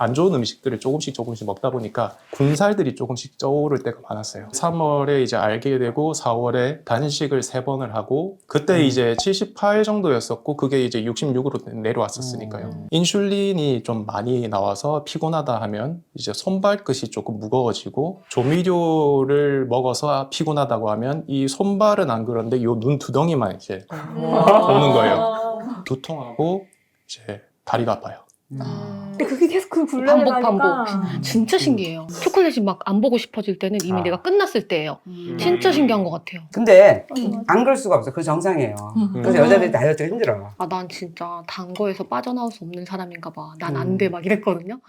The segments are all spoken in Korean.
안 좋은 음식들을 조금씩 먹다 보니까 군살들이 조금씩 쪄오를 때가 많았어요. 3월에 이제 알게 되고 4월에 단식을 3번을 하고 그때 이제 78 정도였었고 그게 이제 66으로 내려왔었으니까요. 인슐린이 좀 많이 나와서 피곤하다 하면 이제 손발끝이 조금 무거워지고 조미료를 먹어서 피곤하다고 하면 이 손발은 안 그런데 요 눈 두덩이만 이제 오는 거예요. 두통하고 이제 다리가 아파요. 근데 그게 계속 그 굴레를 반복. 가니까 진짜 신기해요. 초콜릿이 막 안 보고 싶어질 때는 이미 내가 끝났을 때예요. 진짜 신기한 것 같아요. 근데 안 그럴 수가 없어. 그 정상이에요. 그래서 여자들이 다이어트가 힘들어. 아, 난 진짜 단 거에서 빠져나올 수 없는 사람인가 봐. 난 안 돼 막 이랬거든요.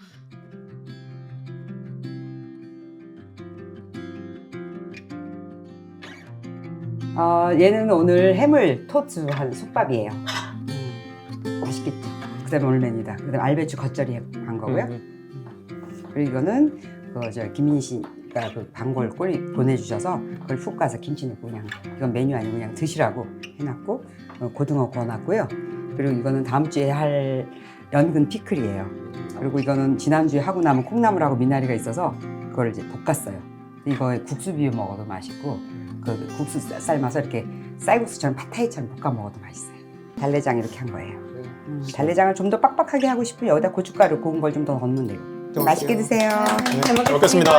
얘는 오늘 해물 토스한 솥밥이에요. 맛있겠지. 그 다음에 올맨이다. 그 다음에 알배추 겉절이 한 거고요. 그리고 이거는 김민희 씨가 그 방골 꼴 보내주셔서 그걸 푹 가서 김치 넣고 그냥 이건 메뉴 아니고 그냥 드시라고 해놨고 고등어 구워놨고요. 그리고 이거는 다음 주에 할 연근 피클이에요. 그리고 이거는 지난주에 하고 남은 콩나물하고 미나리가 있어서 그걸 이제 볶았어요. 이거에 국수 비벼 먹어도 맛있고 그 국수 삶아서 이렇게 쌀국수처럼 팟타이처럼 볶아 먹어도 맛있어요. 달래장 이렇게 한 거예요. 달래장을 좀 더 빡빡하게 하고 싶으면 여기다 고춧가루 고운 걸 좀 더 넣으면 되고. 좀 맛있게 드세요. 잘 먹겠습니다.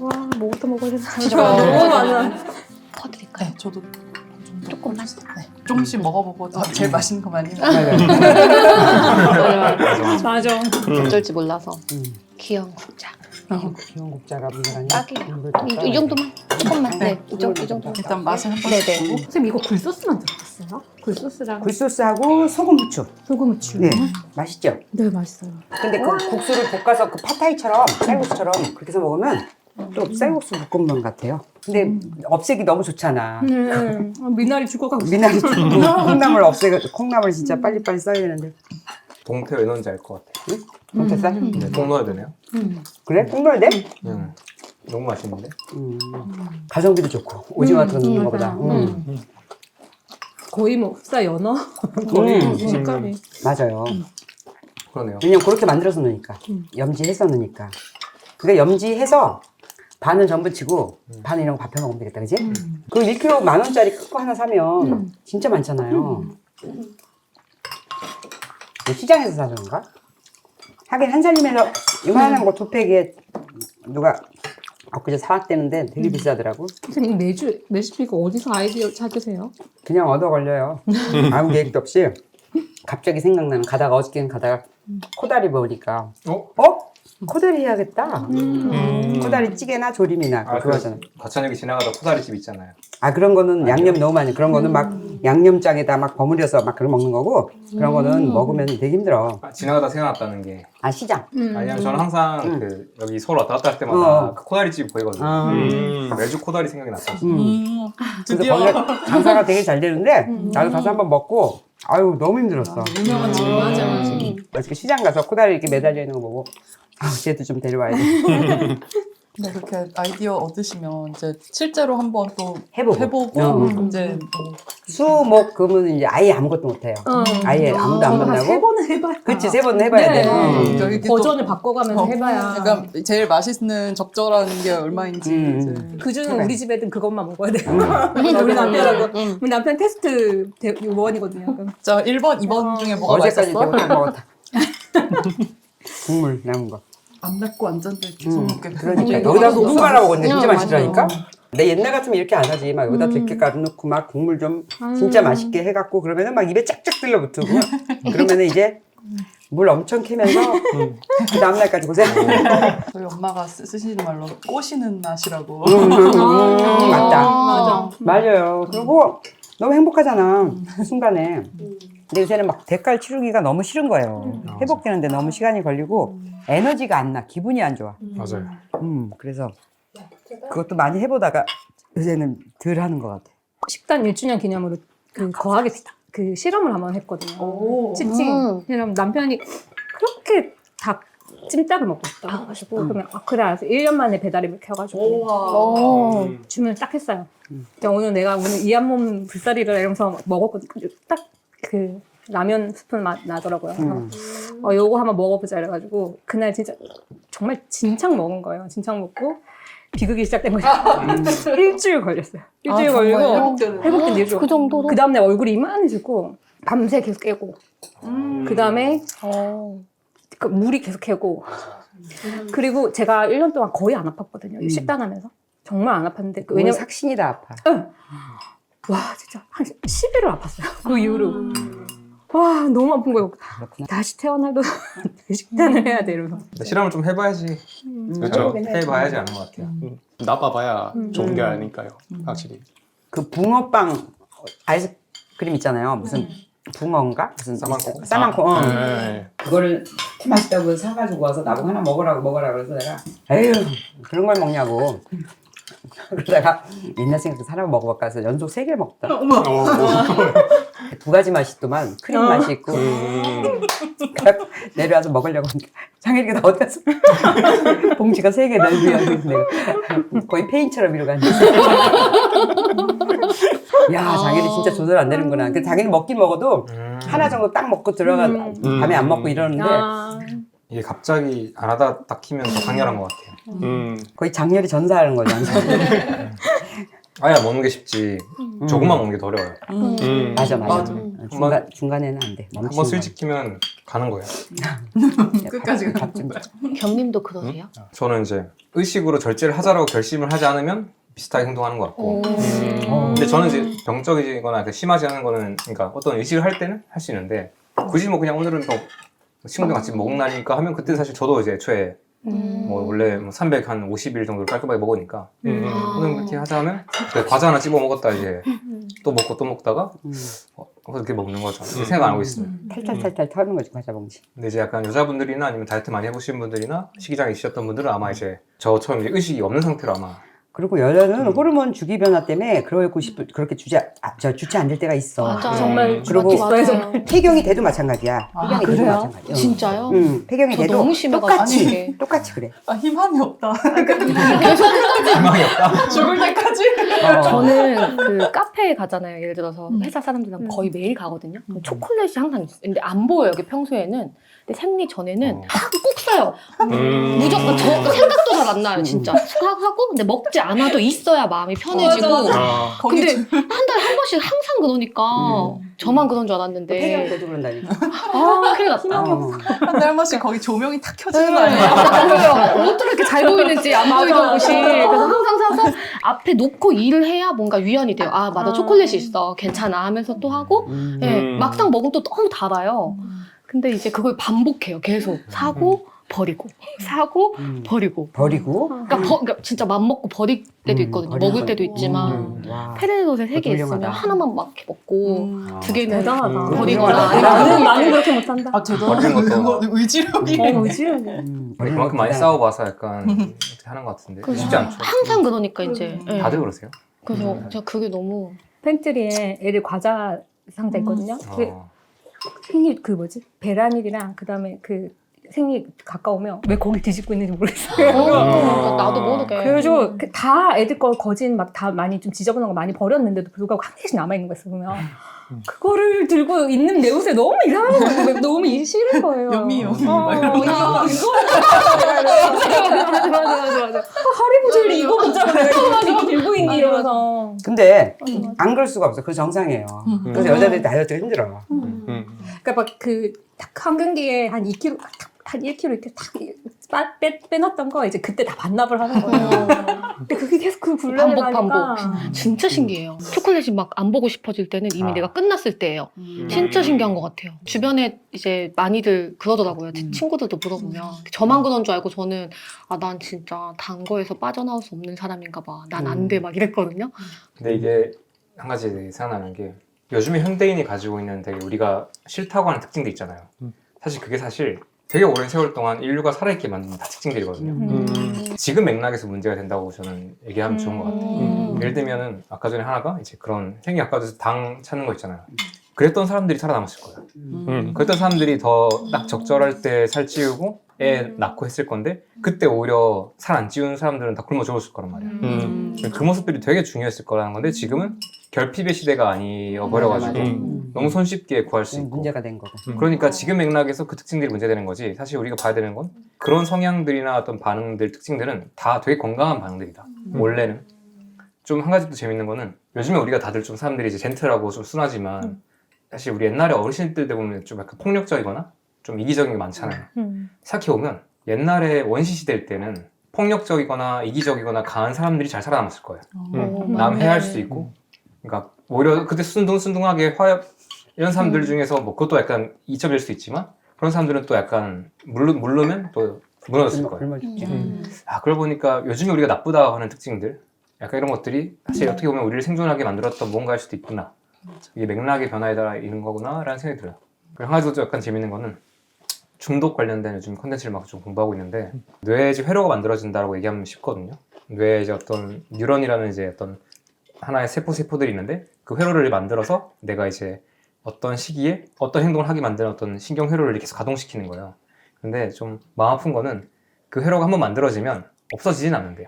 와, 뭐부터 먹어야 되나? 진짜 너무 많아. 퍼드릴까요? 네, 저도 조금만. 네, 조금씩 먹어보고 제일 맛있는 거 많이 맞아. 어쩔지 몰라서. 귀여운 국자. 귀여운 국자가 문제라니. 딱이에요. 이 정도만. 조금만. 네, 이 정도. 일단 맛을 한번 네네. 보고 선생님 이거 굴소스만 들어갔어요? 굴소스랑 굴소스하고 소금 후추. 소금 후추. 네, 맛있죠? 네, 맛있어요. 근데 그 국수를 볶아서 그 팟타이처럼 쌀국수처럼 그렇게 해서 먹으면 또 쌀국수 볶음면 같아요. 근데 없애기 너무 좋잖아. 미나리 죽어가고 미나리 주고 콩나물 없애고 콩나물 진짜 빨리빨리 써야 되는데. 동태 왜 넣는지 알 것 같아. 동태 쌀? 네, 꼭 넣어야 되네요. 그래? 콩 넣어야 돼? 너무 맛있는데? 가성비도 좋고 오징어 같은 거 넣는 거보다. 거의 뭐 흡사 연어 거의 식감이. 맞아요. 그러네요. 왜냐면 그렇게 만들어서 넣으니까 염지해서 넣으니까. 그러니까 염지해서 반은 전부 치고 반은 이런 거 밥해 먹으면 되겠다, 그지? 그 1kg 10,000원짜리 큰 거 하나 사면 진짜 많잖아요. 시장에서 사는 건가? 하긴 한 살림에서 이만한 거 2팩에 누가 엊그제 사왔대는데 되게 비싸더라고. 선생님 매주 레시피 이거 어디서 아이디어 찾으세요? 그냥 얻어 걸려요. 아무 계획도 없이 갑자기 생각나는. 가다가 어저께는 가다가 코다리 먹으니까 코다리 해야겠다. 코다리 찌개나 조림이나 그거잖아. 과천역에 지나가다 코다리집 있잖아요. 그런 거는 양념 너무 많이. 그런 거는 막 양념장에다 막 버무려서 막 그런 먹는 거고 그런 거는 먹으면 되게 힘들어. 지나가다 생각났다는 게 시장. 왜냐면 저는 항상 그 여기 서울 왔다 갔다 할 때마다 그 코다리집 보이거든요. 매주 코다리 생각이 났어요. 그래서 거기가 장사가 되게 잘 되는데 나도 가서 한번 먹고 아유 너무 힘들었어. 유명한 집 맞아. 어떻게 시장 가서 코다리 이렇게 매달려 있는 거 보고 쟤도 좀 데려와야 돼. 네, 그렇게 아이디어 얻으시면 이제 실제로 한번 또 해보고. 이제 뭐 수목 금은 이제 아예 아무것도 못 해요. 아예 아무도 안 만나고. 3번은 해봐야. 그치 3번 해봐야 돼. 여기 또 버전을 바꿔가면서 해봐야. 그러니까 제일 맛있는 적절한 게 얼마인지 이제. 그중에 우리 집 애들은 그것만 먹어야 돼. 우리 남편하고 우리 남편 테스트 요원이거든요. 자 1번, 2번 중에 뭐가 어제까지 맛있었어? 대부분 먹었다. 국물 남은 거. 안 맵고 안전들 계속 먹게 그러니까 여기다 국수 말아 먹었는데 진짜 맞아. 맛있더라니까. 내 옛날 같으면 이렇게 안 하지. 막 여기다 들깨가루 넣고 막 국물 좀 진짜 맛있게 해갖고 그러면은 막 입에 짝짝 들러붙고 그러면은 이제 물 엄청 캐면서 그 다음날까지 고생. 저희 엄마가 쓰시는 말로 꼬시는 맛이라고. 맞다. 맞아요. 그리고 너무 행복하잖아 순간에. 근데 요새는 막 대가를 치르기가 너무 싫은 거예요. 회복되는데 너무 시간이 걸리고 에너지가 안 나. 기분이 안 좋아. 맞아요. 그래서 그것도 많이 해보다가 요새는 덜 하는 것 같아. 식단 1주년 기념으로 그 거하게 그 실험을 한번 했거든요. 치팅 실험. 남편이 그렇게 닭 찜닭을 먹고 싶다 해가지고 그러면 그래 알았어. 1년 만에 배달앱을 켜가지고 주문을 딱 했어요. 오늘 내가 이 한 몸 불살이를 이러면서 먹었거든요. 딱 그 라면 스푼 맛 나더라고요. 그래서 요거 한번 먹어보자 이래가지고 그날 진짜 정말 진창 먹은 거예요. 진창 먹고 비극이 시작된 거죠. 일주일 걸렸어요. 일주일 걸리고 회복된 일주일. 그 정도로? 그 다음날 얼굴이 이만해지고 밤새 계속 깨고 그 다음에 그 물이 계속 깨고 그리고 제가 1년 동안 거의 안 아팠거든요. 식단하면서 정말 안 아팠는데 왜냐면 왜냐면 삭신이다 아파. 와 진짜 한 10일을 아팠어요. 그 이후로 와 너무 아픈 거예요. 그렇구나. 다시 태어나도 식단을 해야 돼 이러면서. 실험을 좀 해봐야지. 그렇죠. 해봐야지 아는 것 같아요. 나빠봐야 좋은 게 아니까요. 확실히. 그 붕어빵 아이스크림 있잖아요. 무슨 붕어인가? 무슨 싸만코. 싸만코. 네. 그거를 맛있다고 사가지고 와서 나보고 하나 먹으라 그래서 내가 에휴 그런 걸 먹냐고. 그러다가 옛날 생각도 사람 먹어볼까 해서 연속 3개 먹다. 두 가지 맛이 있더만 크림 맛이 있고 그래갖고 내려와서 먹으려고 하니까 장혜리가 나 어디 갔어? 봉지가 3개 내려와서 내가 거의 페인처럼 이러고 앉았어. 야 장혜리 진짜 조절 안 되는구나. 근데 장혜리 먹긴 먹어도 하나 정도 딱 먹고 들어가 밤에 안 먹고 이러는데 이게 갑자기 안 하다 딱 키면 더 강렬한 것 같아요. 거의 장렬히 전사하는 거죠. 아야 먹는 게 쉽지 조금만 먹는 게 더 어려워요. 맞아. 맞아. 중간에는 안 돼. 한 번 스위치키면 가는 거예요. 끝까지 갑자기. 겸님도 그러세요? 저는 이제 의식으로 절제를 하자라고 결심을 하지 않으면 비슷하게 행동하는 것 같고 근데 저는 이제 병적이거나 심하지 않은 거는 그러니까 어떤 의식을 할 때는 할 수 있는데 굳이 뭐 그냥 오늘은 뭐 친구들 같이 먹는 날이니까 하면 그때 사실 저도 이제 애초에 뭐 원래 뭐 350일 정도를 깔끔하게 먹으니까 오늘 그렇게 하자 하면 과자 하나 찝어 먹었다 이제 또 먹고 또 먹다가 그렇게 먹는 거죠. 생각 안 하고 있어요. 탈탈탈탈 털는 거지 과자 봉지. 근데 이제 약간 여자분들이나 아니면 다이어트 많이 해보신 분들이나 식이장애 있으셨던 분들은 아마 이제 저처럼 이제 의식이 없는 상태로 아마 그리고 여자는 호르몬 주기 변화 때문에 그렇게 주체 안 될 때가 있어. 맞아요. 정말 그리고 맞아요. 폐경이 돼도 마찬가지야. 폐경이 돼도 그래요? 마찬가지야. 진짜요? 폐경이 저 돼도 너무 심해가지고 똑같이 이게. 똑같이 그래. 희망이 없다. 희망이 없다. 죽을 때까지. 저는 그 카페에 가잖아요. 예를 들어서 회사 사람들이랑 거의 매일 가거든요. 그럼 초콜릿이 항상 있어요. 근데 안 보여요. 여기 평소에는. 근데 생리 전에는 꼭 사요. 무조건 저 생각도 잘 안 나요. 진짜. 하고 근데 먹지 않아도 있어야 마음이 편해지고. 아, 근데 한 달에 한 번씩 항상 그러니까 저만 그런 줄 알았는데. 폐경이 돼도 그런다니까. 아 큰일 났다. 한 달 한 번씩 거기 조명이 탁 켜지는 거 네. 아니에요? 어떻게 이렇게 잘 보이는지 안 보이던 곳이 그래서 항상 사서 앞에 놓고 일을 해야 뭔가 위안이 돼요. 아 맞아 초콜릿이 있어 괜찮아 하면서 또 하고 예, 막상 먹으면 또 너무 달아요. 근데 이제 그걸 반복해요. 계속 사고 버리고 사고 버리고. 버리고. 그러니까 진짜 맘 먹고 버릴 때도 있거든요. 버리고. 먹을 때도 있지만 와. 페레로세 3개 있으면 훌륭하다. 하나만 막 이렇게 먹고 2개는 대단하다. 버리거나 나는 그렇게 못한다. 아 버리는 대단하다. 것도. 그거 의지력이. 의지력이. 그만큼 많이 싸워봐서 약간 어떻게 하는 것 같은데 쉽지 않죠. 항상 그러니까 이제 예. 다들 그러세요? 그래서 제가 그게 너무 팬트리에 애들 과자 상자 있거든요. 그 생일 그 뭐지 베란일이랑 그다음에 그 생일 가까우면 왜 거기 뒤집고 있는지 모르겠어요. 그러니까 나도 모르게 그래가지고 다 애들 거 거진 막 다 많이 좀 지저분한 거 많이 버렸는데도 불구하고 한 개씩 남아 있는 거 있어 보면 그거를 들고 있는 내 옷에 너무 이상한 거예요. 너무 싫은 거예요. 여미. 이거 맞아. 하리보젤리 이거 먹자고 내가 이거 들고 있니 이러면서. 근데 안 그럴 수가 없어. 그 정상이에요. 그래서 여자들이 다이어트가 힘들어. 그러니까 막 그 딱 한경기에 한 2kg, 한 1kg 이렇게 딱 빼놨던 거 이제 그때 다 반납을 하는 거예요. 근데 그게 계속 그 분량을 반복 하니까 진짜 신기해요. 초콜릿이 막 안 보고 싶어질 때는 이미 내가 끝났을 때예요. 진짜 신기한 것 같아요. 주변에 이제 많이들 그러더라고요. 제 친구들도 물어보면 저만 그런 줄 알고 저는 아 난 진짜 단 거에서 빠져나올 수 없는 사람인가 봐. 난 안 돼 막 이랬거든요. 근데 이게 한 가지 생각나는 게 요즘에 현대인이 가지고 있는 되게 우리가 싫다고 하는 특징들 있잖아요. 사실 그게 사실 되게 오랜 세월 동안 인류가 살아있게 만든 다 특징들이거든요. 지금 맥락에서 문제가 된다고 저는 얘기하면 좋은 것 같아요. 예를 들면은 아까 전에 하나가 이제 그런 생리학과에서 당 찾는 거 있잖아요. 그랬던 사람들이 살아남았을 거예요. 그랬던 사람들이 더 딱 적절할 때 살찌우고 애 낳고 했을 건데 그때 오히려 살 안 찌운 사람들은 다 굶어 죽었을 거란 말이야. 그 모습들이 되게 중요했을 거라는 건데 지금은 결핍의 시대가 아니어버려가지고 맞아. 너무 손쉽게 구할 수 있고 문제가 된 거고. 그러니까 지금 맥락에서 그 특징들이 문제되는 거지. 사실 우리가 봐야 되는 건 그런 성향들이나 어떤 반응들, 특징들은 다 되게 건강한 반응들이다. 원래는. 좀 한 가지 또 재밌는 거는 요즘에 우리가 다들 좀 사람들이 이제 젠틀하고 좀 순하지만 사실 우리 옛날에 어르신들 때 보면 좀 약간 폭력적이거나 좀 이기적인 게 많잖아요. 생각해보면 옛날에 원시 시대일 때는 폭력적이거나 이기적이거나 강한 사람들이 잘 살아남았을 거예요. 남 해할 수도 있고 그러니까 오히려 그때 순둥순둥하게 화협 이런 사람들 중에서 뭐 그것도 약간 이점일 수 있지만 그런 사람들은 또 약간 물르면 또 무너졌을 거예요. 굶어 죽죠. 아, 그러고 보니까 요즘에 우리가 나쁘다고 하는 특징들 약간 이런 것들이 사실 어떻게 보면 우리를 생존하게 만들었던 뭔가일 수도 있구나. 이게 맥락의 변화에 따라 있는 거구나 라는 생각이 들어요. 그리고 한 가지 또 약간 재밌는 거는 중독 관련된 요즘 컨텐츠를 막 좀 공부하고 있는데 뇌에 이제 회로가 만들어진다고 얘기하면 쉽거든요. 뇌에 이제 어떤 뉴런이라는 이제 어떤 하나의 세포들이 있는데 그 회로를 만들어서 내가 이제 어떤 시기에 어떤 행동을 하게 만드는 어떤 신경 회로를 계속 가동시키는 거예요. 근데 좀 마음 아픈 거는 그 회로가 한번 만들어지면 없어지진 않는데요.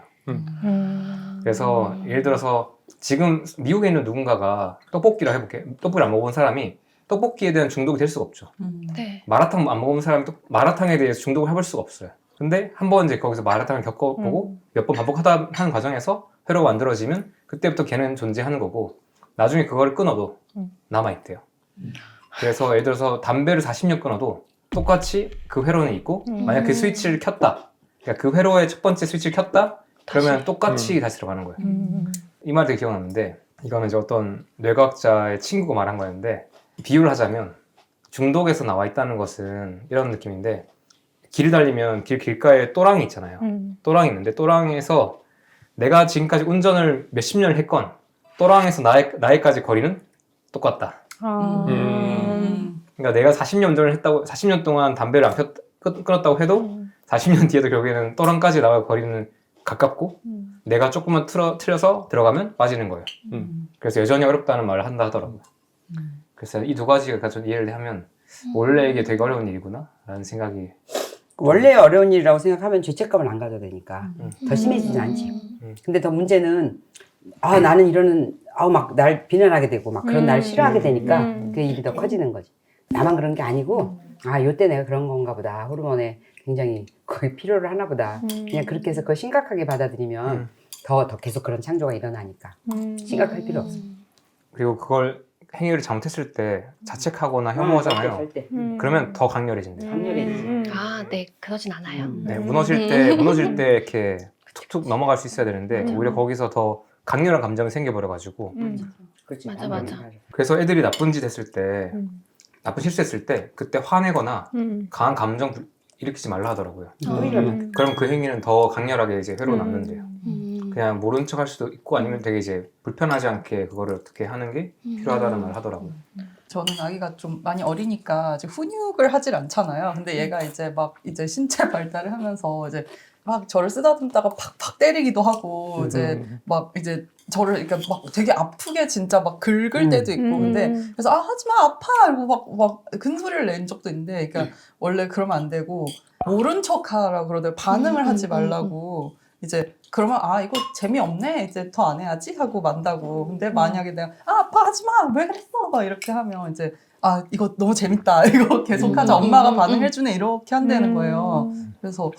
그래서 예를 들어서 지금 미국에 있는 누군가가 떡볶이를 해볼게. 떡볶이를 안 먹어본 사람이 떡볶이에 대한 중독이 될 수가 없죠. 네. 마라탕 안 먹어본 사람이 또 마라탕에 대해서 중독을 해볼 수가 없어요. 근데 한번 이제 거기서 마라탕을 겪어보고 몇 번 반복하다 하는 과정에서 회로가 만들어지면 그때부터 걔는 존재하는 거고 나중에 그걸 끊어도 남아있대요. 그래서 예를 들어서 담배를 40년 끊어도 똑같이 그 회로는 있고 만약 그 스위치를 켰다. 그러니까 그 회로의 첫 번째 스위치를 켰다. 그러면 똑같이 다시 들어가는 거예요. 이 말 되게 기억나는데 이거는 이제 어떤 뇌과학자의 친구가 말한 거였는데 비유를 하자면 중독에서 나와 있다는 것은 이런 느낌인데 길을 달리면 길가에 또랑이 있잖아요. 또랑이 있는데 또랑에서 내가 지금까지 운전을 몇십 년을 했건 또랑에서 나에까지 거리는 똑같다. 그러니까 내가 40년 운전을 했다고 40년 동안 담배를 안 끊었다고 해도 40년 뒤에도 결국에는 또랑까지 나와 거리는 가깝고 내가 조금만 틀려서 들어가면 빠지는 거예요. 그래서 여전히 어렵다는 말을 한다 하더라고요. 그래서 이 두 가지가 좀 이해를 하면 원래 이게 되게 어려운 일이구나 라는 생각이 원래 어려운 일이라고 생각하면 죄책감을 안 가져도 되니까 더 심해지진 않지. 근데 더 문제는 나는 이러는 막 날 비난하게 되고 막 그런 날 싫어하게 되니까 그 일이 더 커지는 거지. 나만 그런 게 아니고 요때 내가 그런 건가 보다. 호르몬에 굉장히 거의 필요를 하나 보다. 그냥 그렇게 해서 그걸 심각하게 받아들이면 더 계속 그런 창조가 일어나니까 심각할 필요 없어. 그리고 그걸 행위를 잘못했을 때 자책하거나 혐오하잖아요. 절대. 그러면 더 강렬해진대요. 강렬해지지. 네, 그러진 않아요. 네, 무너질 때 이렇게 툭툭 넘어갈 수 있어야 되는데 오히려 거기서 더 강렬한 감정이 생겨버려가지고 그렇지. 맞아. 그래서 애들이 나쁜 짓 했을 때 나쁜 실수했을 때 그때 화내거나 강한 감정 일으키지 말라 하더라고요. 그럼 그 행위는 더 강렬하게 이제 회로 남는데요. 그냥 모른 척 할 수도 있고 아니면 되게 이제 불편하지 않게 그거를 어떻게 하는 게 필요하다는 말을 하더라고요. 저는 아기가 좀 많이 어리니까 아직 훈육을 하질 않잖아요. 근데 얘가 이제 막 이제 신체 발달을 하면서 이제 막 저를 쓰다듬다가 팍팍 때리기도 하고 이제 막 이제 저를 그러니까 막 되게 아프게 진짜 막 긁을 때도 있고 근데 그래서 하지마 아파 이러고 막 큰 소리를 낸 적도 있는데 그러니까 원래 그러면 안 되고 모른 척하라고 그러더라고요. 반응을 하지 말라고 이제 그러면 이거 재미없네 이제 더 안 해야지 하고 만다고. 근데 만약에 내가 아파 하지마 왜 그랬어 막 이렇게 하면 이제 이거 너무 재밌다 이거 계속하자 엄마가 반응해주네 이렇게 한다는 거예요. 그래서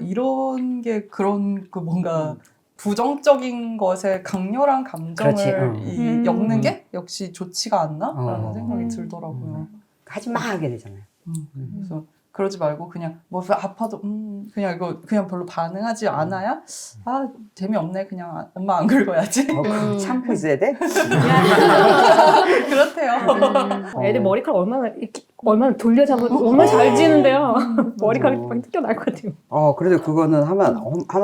이런 게 그런 그 뭔가 부정적인 것에 강렬한 감정을 엮는 게 역시 좋지가 않나라는 생각이 들더라고요. 하지마 하게 되잖아요. 그래서 그러지 말고 그냥 뭐 아파도 그냥 이거 그냥 별로 반응하지 않아야 재미없네 그냥 엄마 안 긁어야지. 참고 있어야 돼? 그렇대요. 애들 머리카락 얼마나 돌려잡으면 얼마나 잘 지는데요. 머리카락이 막 뜯겨날 것 같아요. 그래도 그거는 하면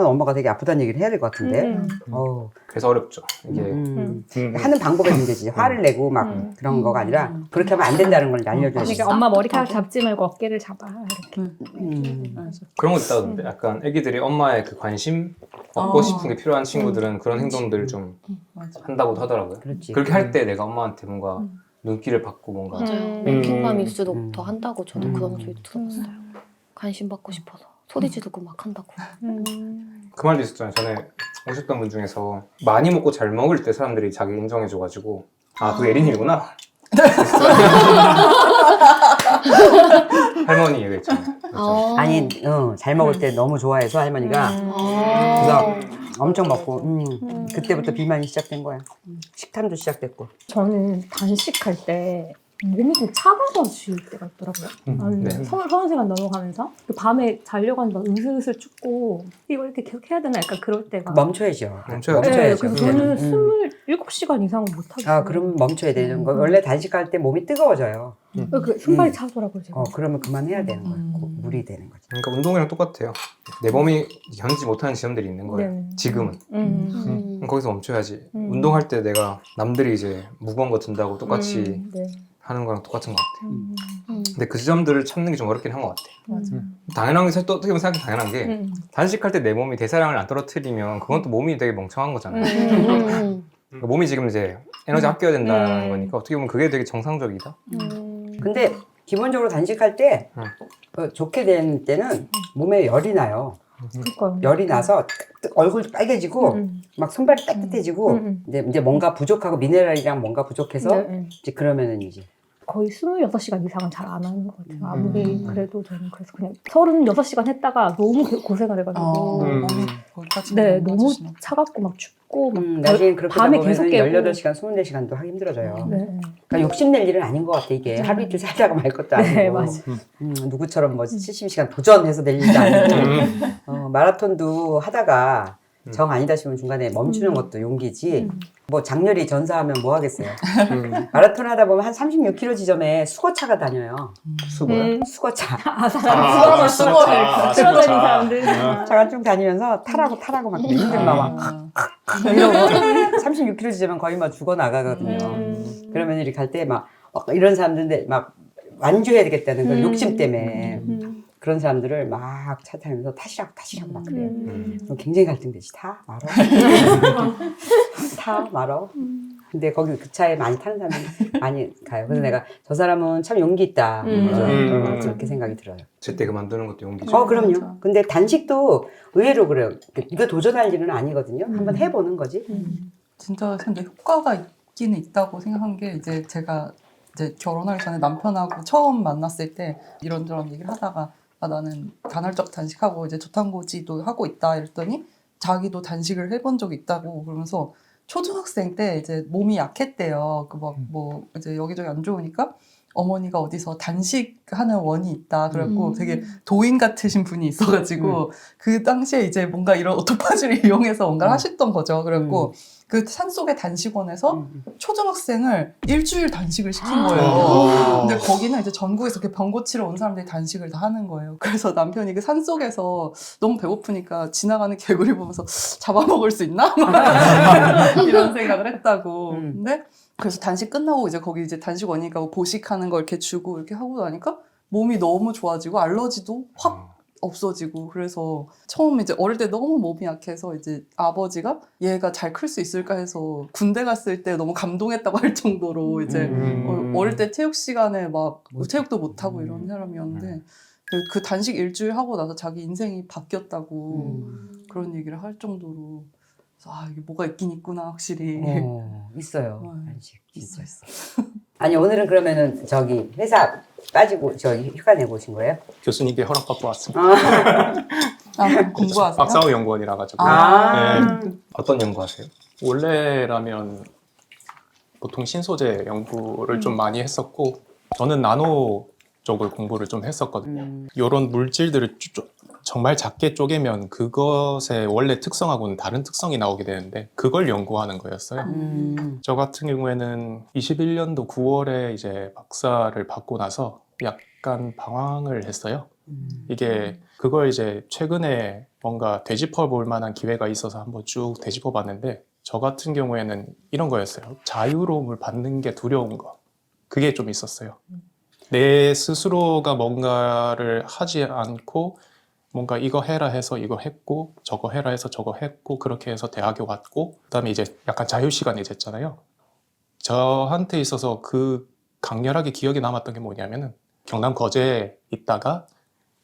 엄마가 되게 아프다는 얘기를 해야 될 것 같은데. 그래서 어렵죠. 이게 하는 방법의 문제지. 화를 내고 막 그런 거가 아니라 그렇게 하면 안 된다는 걸 알려줘야 돼. 그러니까 엄마 머리카락 잡지 말고 어깨를 잡아 이렇게. 그런 거 있다던데 약간 애기들이 엄마의 그 관심 얻고 싶은 게 필요한 친구들은 그런 행동들을 좀 한다고도 하더라고요. 그렇지. 그렇게 할 때 내가 엄마한테 뭔가 눈길을 받고 뭔가 맞아요. 맥킹맘일수록 더 한다고 저도 그런 소리 들어봤어요. 관심 받고 싶어서 소리 지르고 막 한다고. 그 말도 있었잖아요. 전에 오셨던 분 중에서 많이 먹고 잘 먹을 때 사람들이 자기 인정해줘가지고 아, 그 예린이구나. 할머니 얘기했잖아요. 그렇죠. 아니, 잘 먹을 때 너무 좋아해서 할머니가 그래서 엄청 먹고 그때부터 비만이 시작된 거야. 식탐도 시작됐고. 저는 단식할 때 몸이 좀 차가워질 때가 있더라고요. 한 네. 30시간 넘어가면서 그 밤에 자려고 하는데 막 으슬으슬 춥고 이거 이렇게 계속 해야 되나 약간 그럴 때가 멈춰야죠. 멈춰야죠. 네, 멈춰야죠. 그래서 저는 그때는. 27시간 이상은 못 하겠어요. 아, 그럼 멈춰야 되는 거. 원래 단식할 때 몸이 뜨거워져요. 그 손발이 차더라고요, 제가. 그러면 그만해야 되는 거예요. 물이 되는 거죠. 그러니까 운동이랑 똑같아요. 내 몸이 견디지 못하는 지점들이 있는 거예요. 네. 지금은. 그럼 거기서 멈춰야지. 운동할 때 내가 남들이 이제 무거운 거 든다고 똑같이 네. 하는 거랑 똑같은 것 같아요. 근데 그 지점들을 찾는 게 좀 어렵긴 한 것 같아요. 맞아. 당연한 게, 또 어떻게 보면 생각해 당연한 게, 단식할 때 내 몸이 대사량을 안 떨어뜨리면 그건 또 몸이 되게 멍청한 거잖아요. 그러니까 몸이 지금 이제 에너지 아껴야 된다는 거니까 어떻게 보면 그게 되게 정상적이다. 근데 기본적으로 단식할 때 좋게 된 때는 몸에 열이 나요. 그러니까요. 열이 나서 얼굴도 빨개지고 막 손발이 따뜻해지고 이제 뭔가 부족하고 미네랄이랑 뭔가 부족해서 네. 이제 그러면은 이제 거의 26시간 이상은 잘 안 하는 것 같아요. 아무리 그래도 저는 그래서 그냥 36시간 했다가 너무 고생을 해가지고 거기까지 네, 너무 차갑고 막 춥고 막 나중에 그렇게 밤에 되다 계속 보면 깨고 18시간, 24시간도 하기 힘들어져요. 네. 그러니까 욕심낼 일은 아닌 것 같아 이게. 하루 이틀 살다가 말 것도 아니고. 네, 맞아. 누구처럼 뭐 70시간 도전해서 낼 일도 아니고. 마라톤도 하다가 정 아니다 싶으면 중간에 멈추는 것도 용기지. 뭐 장렬히 전사하면 뭐 하겠어요. 마라톤 하다 보면 한 36km 지점에 수거차가 다녀요. 수고요? 수거차. 사람을 수거를 쓰러지는 사람들. 차가 쭉 다니면서 타라고 막 힘들면 막 이러고 36km 지점은 거의 막 죽어 나가거든요. 그러면 이렇게 갈 때 막 이런 사람들인데 막 완주해야 되겠다는 그 욕심 때문에 그런 사람들을 막 차 타면서 타시라고 막 그래요. 그럼 굉장히 갈등되지. 타 말어. 타 말어. 근데 거기 그 차에 많이 타는 사람이 많이 가요. 그래서 내가 저 사람은 참 용기 있다. 그렇게 생각이 들어요. 제때 그만두는 것도 용기죠. 그럼요. 근데 단식도 의외로 그래요. 이거 도전할 일은 아니거든요. 한번 해보는 거지. 진짜 근데 효과가 있기는 있다고 생각한 게 이제 제가 이제 결혼하기 전에 남편하고 처음 만났을 때 이런저런 얘기를 하다가 나는 간헐적 단식하고 이제 저탄고지도 하고 있다 이랬더니 자기도 단식을 해본 적이 있다고 그러면서 초등학생 때 이제 몸이 약했대요. 그 막 뭐 이제 여기저기 안 좋으니까 어머니가 어디서 단식하는 원이 있다. 그래갖고 되게 도인 같으신 분이 있어가지고 그 당시에 이제 뭔가 이런 오토파지를 이용해서 뭔가를 하셨던 거죠. 그래갖고 그 산속의 단식원에서 초등학생을 일주일 단식을 시킨 거예요. 근데 거기는 이제 전국에서 이렇게 병 고치러 온 사람들이 단식을 다 하는 거예요. 그래서 남편이 그 산속에서 너무 배고프니까 지나가는 개구리 보면서 잡아먹을 수 있나? 이런 생각을 했다고. 근데 그래서 단식 끝나고 이제 거기 이제 단식원이니까 뭐 보식하는 걸 이렇게 주고 이렇게 하고 나니까 몸이 너무 좋아지고 알러지도 확 없어지고 그래서 처음 이제 어릴 때 너무 몸이 약해서 이제 아버지가 얘가 잘 클 수 있을까 해서 군대 갔을 때 너무 감동했다고 할 정도로 이제 어릴 때 체육 시간에 막 체육도 못 하고 이런 사람이었는데 그 단식 일주일 하고 나서 자기 인생이 바뀌었다고 그런 얘기를 할 정도로 이게 뭐가 있긴 있구나 확실히. 있어요. 단식. 있어. 아니 오늘은 그러면은 저기 회사 빠지고 저기 휴가 내고 오신 거예요? 교수님께 허락받고 왔습니다. 공부하세요? 박사후 연구원이라 가지고. 네. 어떤 연구하세요? 원래라면 보통 신소재 연구를 좀 많이 했었고 저는 나노 쪽을 공부를 좀 했었거든요. 이런 물질들을 정말 작게 쪼개면 그것의 원래 특성하고는 다른 특성이 나오게 되는데 그걸 연구하는 거였어요. 저 같은 경우에는 21년도 9월에 이제 박사를 받고 나서 약간 방황을 했어요. 이게 그걸 이제 최근에 뭔가 되짚어 볼 만한 기회가 있어서 한번 쭉 되짚어 봤는데 저 같은 경우에는 이런 거였어요. 자유로움을 받는 게 두려운 거. 그게 좀 있었어요. 내 스스로가 뭔가를 하지 않고 뭔가 이거 해라 해서 이거 했고 저거 해라 해서 저거 했고 그렇게 해서 대학에 왔고 그다음에 이제 약간 자유시간이 됐잖아요. 저한테 있어서 그 강렬하게 기억에 남았던 게 뭐냐면은 경남 거제에 있다가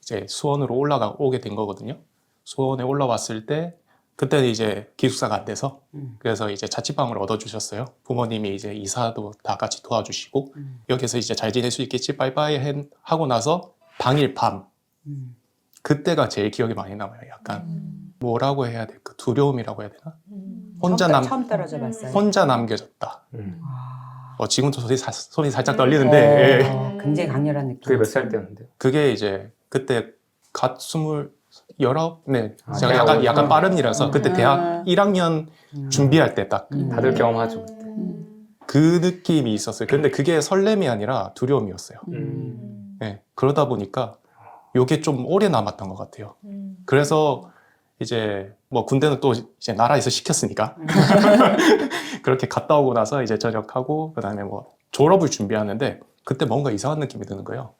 이제 수원으로 오게 된 거거든요. 수원에 올라왔을 때 그때는 이제 기숙사가 안 돼서 그래서 이제 자취방을 얻어주셨어요. 부모님이 이제 이사도 다 같이 도와주시고 여기서 이제 잘 지낼 수 있겠지 빠이빠이 하고 나서 당일 밤 그때가 제일 기억에 많이 남아요. 약간 뭐라고 해야 될까? 두려움이라고 해야 되나? 처음 떨어져 봤어요. 혼자 남겨졌다. 와. 지금도 손이 살짝 떨리는데 예. 굉장히 강렬한 느낌. 그게 몇 살 때였는데요? 그게 이제 그때 갓 19, 네. 아, 제가 대학원. 약간 빠른이라서 그때 대학 1학년 준비할 때 딱 다들 경험하죠. 그 느낌이 있었어요. 근데 그게 설렘이 아니라 두려움이었어요. 네. 그러다 보니까 요게 좀 오래 남았던 것 같아요. 그래서 이제 뭐 군대는 또 이제 나라에서 시켰으니까 그렇게 갔다 오고 나서 이제 전역하고 그다음에 뭐 졸업을 준비하는데 그때 뭔가 이상한 느낌이 드는 거예요.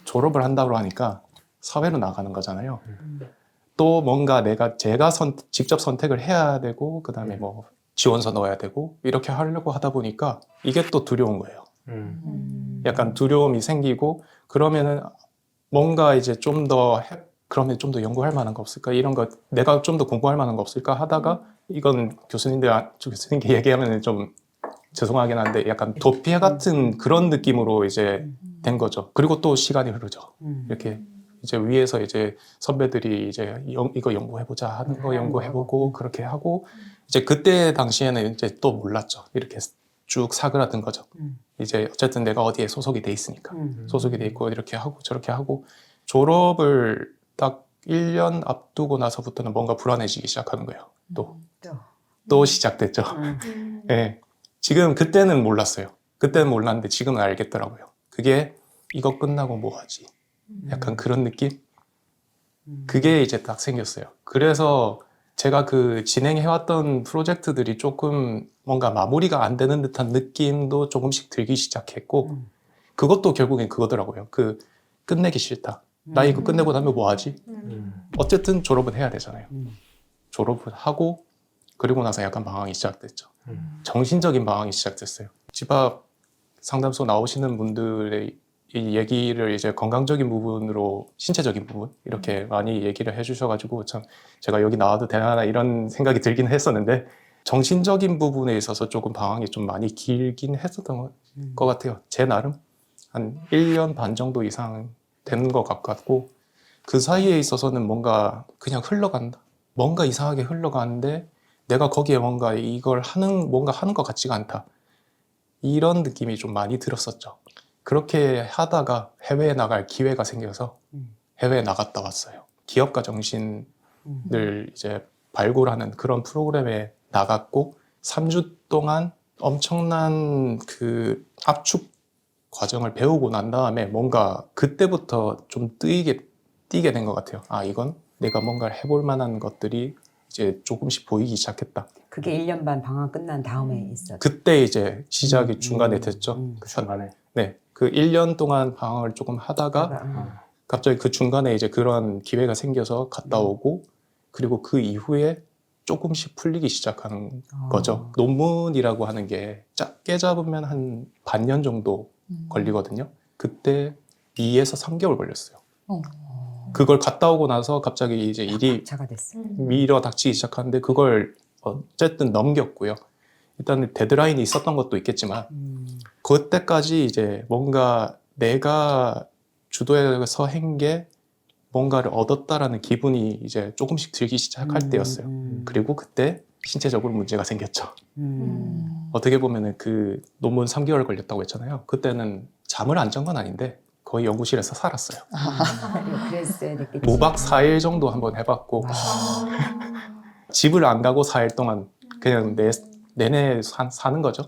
졸업을 한다고 하니까 사회로 나가는 거잖아요. 또 뭔가 제가 직접 선택을 해야 되고 그다음에 뭐 지원서 넣어야 되고 이렇게 하려고 하다 보니까 이게 또 두려운 거예요. 약간 두려움이 생기고 그러면은 뭔가 이제 그러면 좀 더 연구할 만한 거 없을까? 이런 거 내가 좀 더 공부할 만한 거 없을까 하다가 이건 교수님께 얘기하면 좀 죄송하긴 한데 약간 도피해 같은 그런 느낌으로 이제 된 거죠. 그리고 또 시간이 흐르죠. 이렇게 이제 위에서 이제 선배들이 이제 이거 연구해보자 하는 거 연구해보고 그렇게 하고 이제 그때 당시에는 이제 또 몰랐죠. 이렇게 쭉 사그라든 거죠. 이제 어쨌든 내가 어디에 소속이 돼 있으니까 소속이 돼 있고 이렇게 하고 저렇게 하고 졸업을 딱 1년 앞두고 나서부터는 뭔가 불안해지기 시작하는 거예요. 또 시작됐죠. 네. 지금 그때는 몰랐어요. 그때는 몰랐는데 지금은 알겠더라고요. 그게 이거 끝나고 뭐 하지? 약간 그런 느낌? 그게 이제 딱 생겼어요. 그래서 제가 그 진행해왔던 프로젝트들이 조금 뭔가 마무리가 안 되는 듯한 느낌도 조금씩 들기 시작했고 그것도 결국엔 그거더라고요. 그 끝내기 싫다. 나 이거 끝내고 나면 뭐 하지? 어쨌든 졸업은 해야 되잖아요. 졸업을 하고 그리고 나서 약간 방황이 시작됐죠. 정신적인 방황이 시작됐어요. 집 앞 상담소 나오시는 분들의 이 얘기를 이제 건강적인 부분으로 신체적인 부분 이렇게 많이 얘기를 해주셔가지고 참 제가 여기 나와도 되나 이런 생각이 들긴 했었는데 정신적인 부분에 있어서 조금 방황이 좀 많이 길긴 했었던 것 같아요. 제 나름 한 1년 반 정도 이상 된 것 같고 그 사이에 있어서는 뭔가 그냥 흘러간다. 뭔가 이상하게 흘러가는데 내가 거기에 뭔가 뭔가 하는 것 같지가 않다. 이런 느낌이 좀 많이 들었었죠. 그렇게 하다가 해외에 나갈 기회가 생겨서 해외에 나갔다 왔어요. 기업가 정신을 이제 발굴하는 그런 프로그램에 나갔고 3주 동안 엄청난 그 압축 과정을 배우고 난 다음에 뭔가 그때부터 좀 뛰게 된 것 같아요. 아, 이건 내가 뭔가를 해볼 만한 것들이 이제 조금씩 보이기 시작했다. 그게 1년 반 방학 끝난 다음에 있었죠. 그때 이제 시작이 중간에 됐죠. 그 중간에. 네. 그 1년 동안 방황을 조금 하다가 갑자기 그 중간에 이제 그런 기회가 생겨서 갔다 오고 그리고 그 이후에 조금씩 풀리기 시작하는 거죠. 논문이라고 하는 게 짧게 잡으면 한 반년 정도 걸리거든요. 그때 2에서 3개월 걸렸어요. 그걸 갔다 오고 나서 갑자기 이제 일이 차가 됐어. 밀어 닥치기 시작하는데 그걸 어쨌든 넘겼고요. 일단 데드라인이 있었던 것도 있겠지만 그때까지 이제 뭔가 내가 주도해서 한 게 뭔가를 얻었다라는 기분이 이제 조금씩 들기 시작할 때였어요. 그리고 그때 신체적으로 문제가 생겼죠. 어떻게 보면은 그 논문 3개월 걸렸다고 했잖아요. 그때는 잠을 안 잔 건 아닌데 거의 연구실에서 살았어요. 그랬어야 됐겠지. 무박 4일 정도 한번 해봤고 집을 안 가고 4일 동안 그냥 내내 사는 거죠.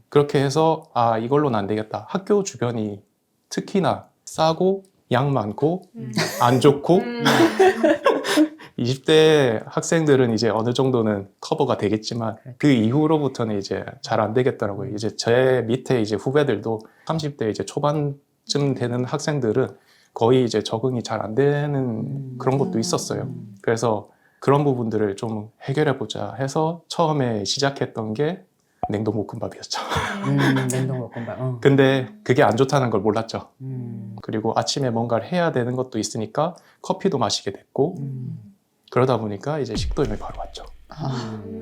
그렇게 해서 아 이걸로는 안 되겠다. 학교 주변이 특히나 싸고 양 많고 안 좋고 20대 학생들은 이제 어느 정도는 커버가 되겠지만 그 이후로부터는 이제 잘 안 되겠더라고요. 이제 제 밑에 이제 후배들도 30대 이제 초반쯤 되는 학생들은 거의 이제 적응이 잘 안 되는 그런 것도 있었어요. 그래서 그런 부분들을 좀 해결해 보자 해서 처음에 시작했던 게 냉동볶음밥이었죠. 냉동볶음밥. 근데 그게 안 좋다는 걸 몰랐죠. 음. 그리고 아침에 뭔가를 해야 되는 것도 있으니까 커피도 마시게 됐고 그러다 보니까 이제 식도염이 바로 왔죠.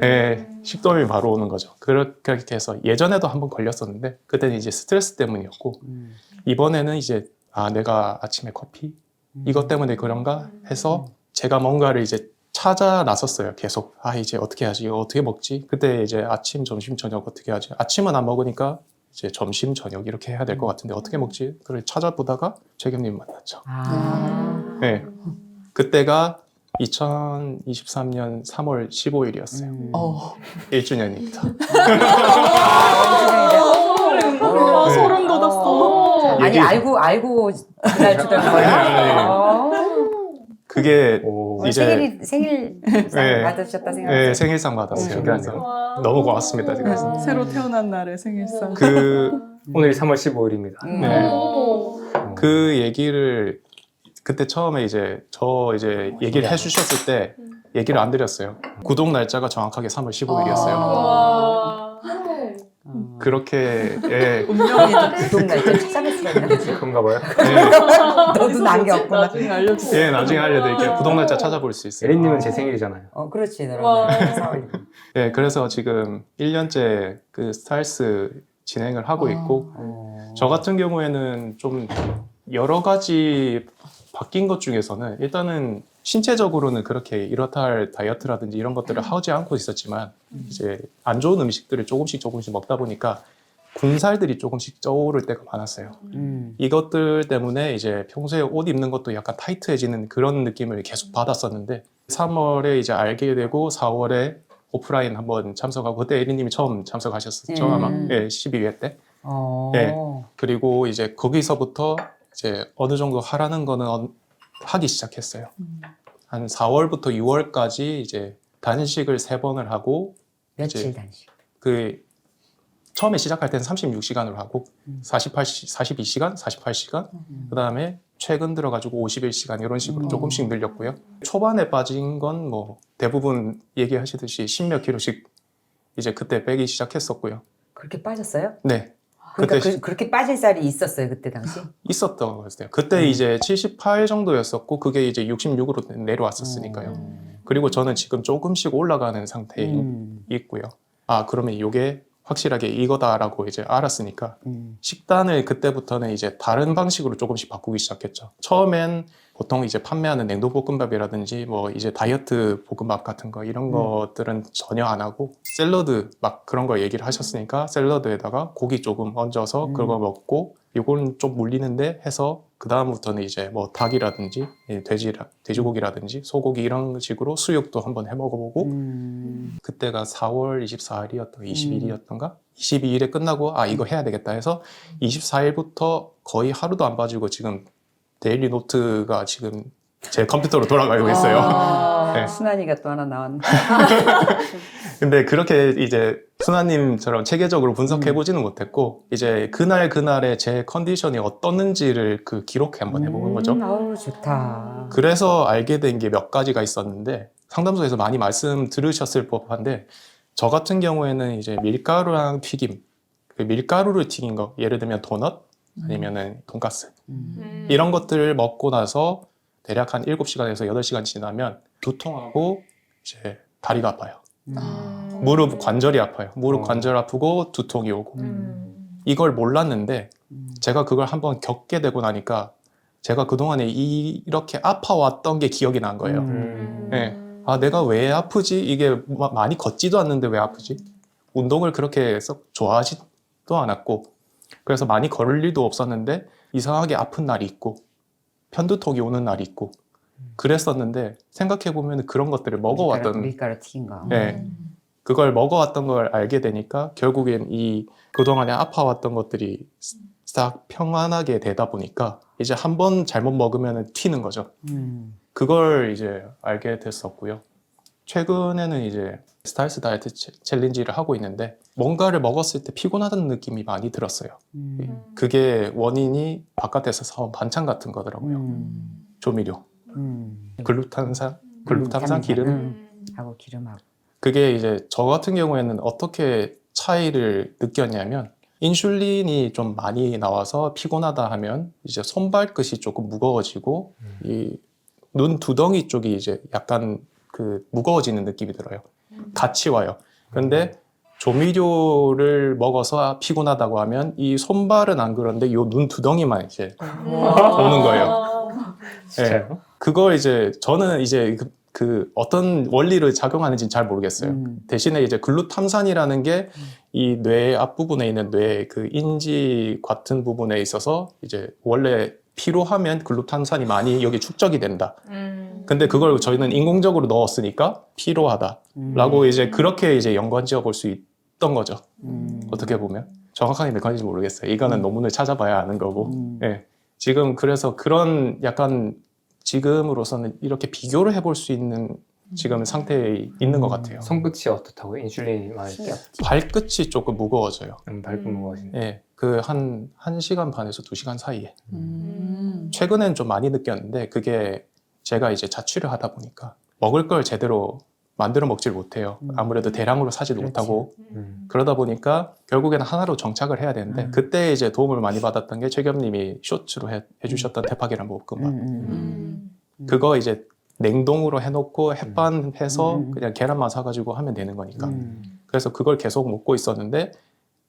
네, 식도염이 바로 오는 거죠. 그렇게 해서 예전에도 한번 걸렸었는데 그때는 이제 스트레스 때문이었고 이번에는 이제 내가 아침에 커피 이것 때문에 그런가 해서 제가 뭔가를 이제 찾아 나섰어요. 계속 이제 어떻게 하지? 이거 어떻게 먹지? 그때 이제 아침, 점심, 저녁 어떻게 하지? 아침은 안 먹으니까 이제 점심, 저녁 이렇게 해야 될 것 같은데 어떻게 먹지? 그걸 찾아보다가 최겸님 만났죠. 네, 그때가 2023년 3월 15일이었어요. 1주년입니다. 소름 돋았어. 아니 알고 그날 주던 거예요? 그게 이제 생일 네. 받으셨다 생각하세요? 네, 생일상 받았어요. 그래서 너무 고맙습니다. 그래서 새로 태어난 날에 생일상. 오늘이 3월 15일입니다. 네. 그 얘기를 그때 처음에 이제 얘기를 해주셨을 때 얘기를 안 드렸어요. 구독 날짜가 정확하게 3월 15일이었어요. 그렇게 운명이 구독 날짜 찾아볼 수가 있나? 그런가 봐요. 너도 남겼구나. 나중에 알려주세요. 나중에 알려드릴게요. 구독 날짜 찾아볼 수 있어요. 에린님은 제 생일이잖아요. 그렇지. 너랑 4월. 네, 그래서 지금 1년째 그 스타일스 진행을 하고 있고 저 같은 경우에는 좀 여러 가지 바뀐 것 중에서는 일단은 신체적으로는 그렇게 이렇다 할 다이어트라든지 이런 것들을 하지 않고 있었지만 이제 안 좋은 음식들을 조금씩 먹다 보니까 군살들이 조금씩 쪄오를 때가 많았어요. 이것들 때문에 이제 평소에 옷 입는 것도 약간 타이트해지는 그런 느낌을 계속 받았었는데 3월에 이제 알게 되고 4월에 오프라인 한번 참석하고 그때 에리님이 처음 참석하셨었죠 아마 12회 때. 네. 그리고 이제 거기서부터 이제 어느 정도 하라는 거는 하기 시작했어요. 한 4월부터 6월까지 이제 단식을 3번을 하고 며칠 이제 단식? 그 처음에 시작할 때는 36시간으로 하고 42시간, 48시간 그다음에 최근 들어가지고 51시간 이런 식으로 조금씩 늘렸고요. 초반에 빠진 건 뭐 대부분 얘기하시듯이 10몇 킬로씩 이제 그때 빼기 시작했었고요. 그렇게 빠졌어요? 네. 그러니까 그때 그렇게 빠질 살이 있었어요 그때 당시? 있었던 것 같아요. 그때 이제 78 정도였었고 그게 이제 66으로 내려왔었으니까요. 그리고 저는 지금 조금씩 올라가는 상태에 있고요. 그러면 이게 확실하게 이거다라고 이제 알았으니까 식단을 그때부터는 이제 다른 방식으로 조금씩 바꾸기 시작했죠. 처음엔 보통 이제 판매하는 냉동볶음밥이라든지 뭐 이제 다이어트 볶음밥 같은 거 이런 것들은 전혀 안 하고 샐러드 막 그런 걸 얘기를 하셨으니까 샐러드에다가 고기 조금 얹어서 그거 먹고 이건 좀 물리는데 해서 그 다음부터는 이제 뭐 닭이라든지 돼지고기라든지 소고기 이런 식으로 수육도 한번 해 먹어보고 그때가 4월 24일이었던 22일이었던가 22일에 끝나고 이거 해야 되겠다 해서 24일부터 거의 하루도 안 빠지고 지금 데일리 노트가 지금 제 컴퓨터로 돌아가고 있어요. 네. 순환이가 또 하나 나왔네. 근데 그렇게 이제 순아님처럼 체계적으로 분석해보지는 못했고 이제 그날의 제 컨디션이 어떻는지를 그 기록해 한번 해보는 거죠. 아우 좋다. 그래서 알게 된 게 몇 가지가 있었는데 상담소에서 많이 말씀 들으셨을 법한데 저 같은 경우에는 이제 밀가루랑 튀김, 그 밀가루를 튀긴 거 예를 들면 도넛 아니면은 돈가스 이런 것들을 먹고 나서 대략 한 7시간에서 8시간 지나면 두통하고 이제 다리가 아파요. 무릎 관절이 아파요. 무릎 관절 아프고 두통이 오고 이걸 몰랐는데 제가 그걸 한번 겪게 되고 나니까 제가 그동안에 이렇게 아파왔던 게 기억이 난 거예요. 네. 내가 왜 아프지? 이게 많이 걷지도 않는데 왜 아프지? 운동을 그렇게 썩 좋아하지도 않았고 그래서 많이 걸을 일도 없었는데 이상하게 아픈 날이 있고 편두통이 오는 날이 있고 그랬었는데 생각해보면 그런 것들을 먹어왔던 밀가루 튀긴 거. 네. 그걸 먹어왔던 걸 알게 되니까 결국엔 이 그동안에 아파왔던 것들이 싹 평안하게 되다 보니까 이제 한 번 잘못 먹으면 튀는 거죠. 그걸 이제 알게 됐었고요. 최근에는 이제 스타일스 다이어트 챌린지를 하고 있는데 뭔가를 먹었을 때 피곤하다는 느낌이 많이 들었어요. 그게 원인이 바깥에서 사온 반찬 같은 거더라고요. 조미료, 글루탐산 기름 하고 기름하고. 그게 이제 저 같은 경우에는 어떻게 차이를 느꼈냐면 인슐린이 좀 많이 나와서 피곤하다 하면 이제 손발끝이 조금 무거워지고 이 눈 두덩이 쪽이 이제 약간 그 무거워지는 느낌이 들어요. 같이 와요. 근데 조미료를 먹어서 피곤하다고 하면 이 손발은 안 그런데 이 눈 두덩이만 이제 오는 거예요. 진짜요? 그걸 이제 저는 이제 그 어떤 원리를 작용하는지는 잘 모르겠어요. 대신에 이제 글루탐산이라는 게 이 뇌 앞부분에 있는 뇌 그 인지 같은 부분에 있어서 이제 원래 피로하면 글루탐산이 많이 여기 축적이 된다. 근데 그걸 저희는 인공적으로 넣었으니까 피로하다라고 이제 그렇게 이제 연관지어 볼 수 있던 거죠. 어떻게 보면 정확하게 몇 가지인지 모르겠어요. 이거는 논문을 찾아봐야 아는 거고. 예. 지금 그래서 그런 약간 지금으로서는 이렇게 비교를 해볼 수 있는 지금 상태에 있는 것 같아요. 손끝이 어떻다고요? 인슐린이 많을 때? 발끝이 조금 무거워져요. 발끝 무거워지네. 예. 그 한 1시간 반에서 2시간 사이에. 최근엔 좀 많이 느꼈는데 그게 제가 이제 자취를 하다 보니까 먹을 걸 제대로 만들어 먹질 못해요. 아무래도 대량으로 사지도 그렇지. 못하고 그러다 보니까 결국에는 하나로 정착을 해야 되는데 그때 이제 도움을 많이 받았던 게 최겸님이 쇼츠로 해주셨던 대파계란 볶음밥. 그거 이제 냉동으로 해놓고 햇반해서 그냥 계란만 사가지고 하면 되는 거니까. 그래서 그걸 계속 먹고 있었는데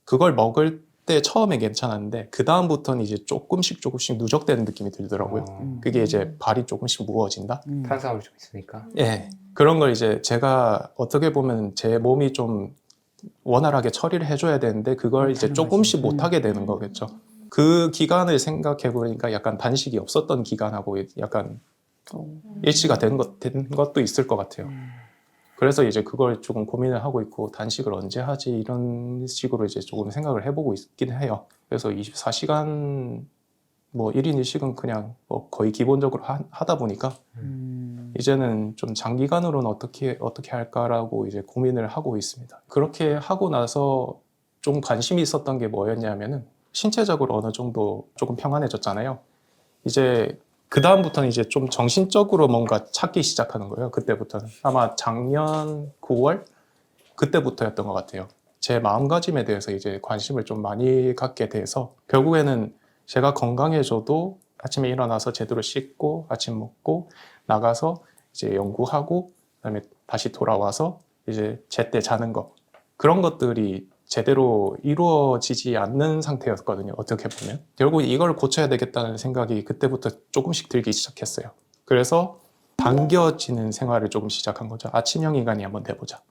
그걸 먹을 때 처음에 괜찮았는데 그 다음부터는 이제 조금씩 누적되는 느낌이 들더라고요. 그게 이제 발이 조금씩 무거워진다. 탄수화물이 좀 있으니까. 예. 그런 걸 이제 제가 어떻게 보면 제 몸이 좀 원활하게 처리를 해줘야 되는데 그걸 이제 조금씩 못하게 되는 거겠죠. 그 기간을 생각해 보니까 약간 단식이 없었던 기간하고 약간 일치가 된 것도 있을 것 같아요. 그래서 이제 그걸 조금 고민을 하고 있고 단식을 언제 하지 이런 식으로 이제 조금 생각을 해보고 있긴 해요. 그래서 24시간 뭐 1인 1식은 그냥 뭐 거의 기본적으로 하다 보니까 이제는 좀 장기간으로는 어떻게 할까라고 이제 고민을 하고 있습니다. 그렇게 하고 나서 좀 관심이 있었던 게 뭐였냐면은 신체적으로 어느 정도 조금 평안해졌잖아요. 이제 그 다음부터는 이제 좀 정신적으로 뭔가 찾기 시작하는 거예요. 그때부터는 아마 작년 9월 그때부터였던 것 같아요. 제 마음가짐에 대해서 이제 관심을 좀 많이 갖게 돼서 결국에는 제가 건강해져도 아침에 일어나서 제대로 씻고 아침 먹고 나가서 이제 연구하고 그다음에 다시 돌아와서 이제 제때 자는 거 그런 것들이 제대로 이루어지지 않는 상태였거든요. 어떻게 보면 결국 이걸 고쳐야 되겠다는 생각이 그때부터 조금씩 들기 시작했어요. 그래서 당겨지는 생활을 조금 시작한 거죠. 아침형 인간이 한번 돼보자.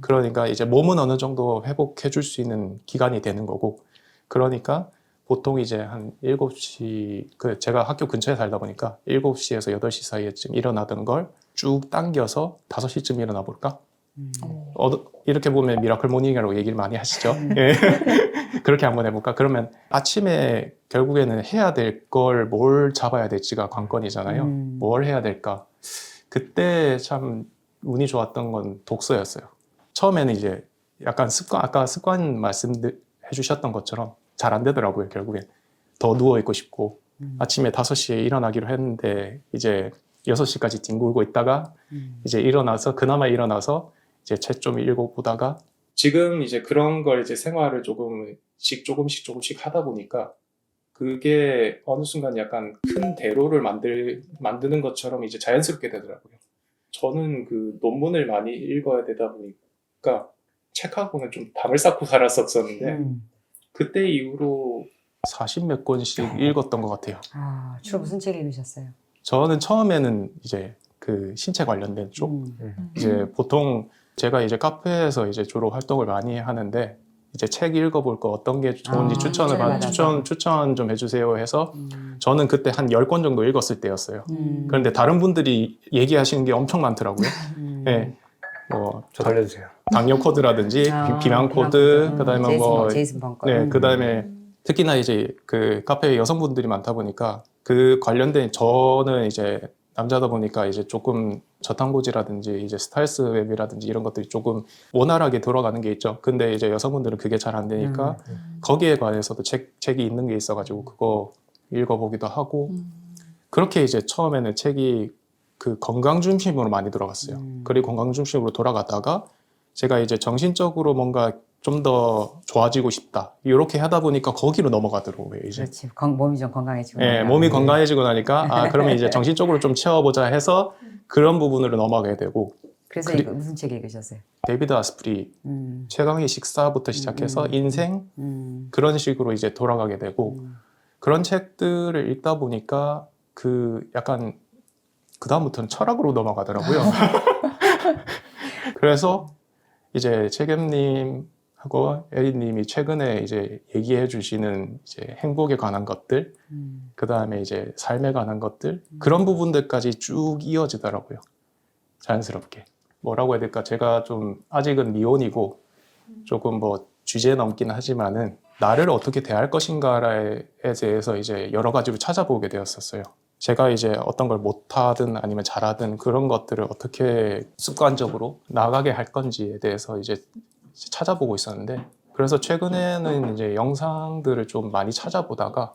그러니까 이제 몸은 어느 정도 회복해 줄 수 있는 기간이 되는 거고 그러니까 보통 이제 한 7시 제가 학교 근처에 살다 보니까 7시에서 8시 사이에쯤 일어나던 걸 쭉 당겨서 5시쯤 일어나 볼까? 이렇게 보면 미라클 모닝이라고 얘기를 많이 하시죠. 예. 그렇게 한번 해볼까? 그러면 아침에 결국에는 해야 될 걸 뭘 잡아야 될지가 관건이잖아요. 뭘 해야 될까? 그때 참 운이 좋았던 건 독서였어요. 처음에는 이제 약간 아까 습관 말씀해 주셨던 것처럼 잘 안 되더라고요. 결국엔 더 누워있고 싶고 아침에 5시에 일어나기로 했는데 이제 6시까지 뒹굴고 있다가 이제 그나마 일어나서 이제 책 좀 읽어보다가 지금 이제 그런 걸 이제 생활을 조금씩 하다 보니까 그게 어느 순간 약간 큰 대로를 만드는 것처럼 이제 자연스럽게 되더라고요. 저는 그 논문을 많이 읽어야 되다 보니까 책하고는 좀 담을 쌓고 살았었는데 그때 이후로 40몇 권씩 읽었던 것 같아요. 주로 무슨 책 읽으셨어요? 저는 처음에는 이제 그 신체 관련된 쪽 이제 보통 제가 이제 카페에서 이제 주로 활동을 많이 하는데 이제 책 읽어볼 거 어떤 게 좋은지 추천 좀 해주세요 해서 저는 그때 한 10권 정도 읽었을 때였어요. 그런데 다른 분들이 얘기하시는 게 엄청 많더라고요. 네. 뭐 저 알려주세요. 당뇨 코드라든지 비만 코드, 그다음에 뭐 제이슨 벙커. 네, 그다음에 특히나 이제 그 카페에 여성분들이 많다 보니까 그 관련된 저는 이제 남자다 보니까 이제 조금 저탄고지라든지 이제 스타일스 웹이라든지 이런 것들이 조금 원활하게 돌아가는 게 있죠. 근데 이제 여성분들은 그게 잘 안 되니까 거기에 관해서도 책이 있는 게 있어가지고 그거 읽어보기도 하고 그렇게 이제 처음에는 책이 그 건강 중심으로 많이 돌아갔어요. 그리고 건강 중심으로 돌아가다가 제가 이제 정신적으로 뭔가 좀 더 좋아지고 싶다. 이렇게 하다 보니까 거기로 넘어가더라고요, 이제. 그렇지. 몸이 좀 건강해지고. 예, 몸이 건강해지고 나니까, 그러면 이제 정신적으로 좀 채워보자 해서 그런 부분으로 넘어가게 되고, 그래서 그리- 이거 무슨 책 읽으셨어요? 데이비드 아스프리, 최강의 식사부터 시작해서 인생, 그런 식으로 이제 돌아가게 되고, 그런 책들을 읽다 보니까 약간, 그다음부터는 철학으로 넘어가더라고요. 그래서 이제 책임님하고 에리님이 최근에 이제 얘기해 주시는 이제 행복에 관한 것들, 그 다음에 이제 삶에 관한 것들, 그런 부분들까지 쭉 이어지더라고요. 자연스럽게. 뭐라고 해야 될까? 제가 좀 아직은 미혼이고 조금 뭐 주제 넘긴 하지만은 나를 어떻게 대할 것인가에 대해서 이제 여러 가지로 찾아보게 되었었어요. 제가 이제 어떤 걸 못하든 아니면 잘하든 그런 것들을 어떻게 습관적으로 나가게 할 건지에 대해서 이제 찾아보고 있었는데, 그래서 최근에는 이제 영상들을 좀 많이 찾아보다가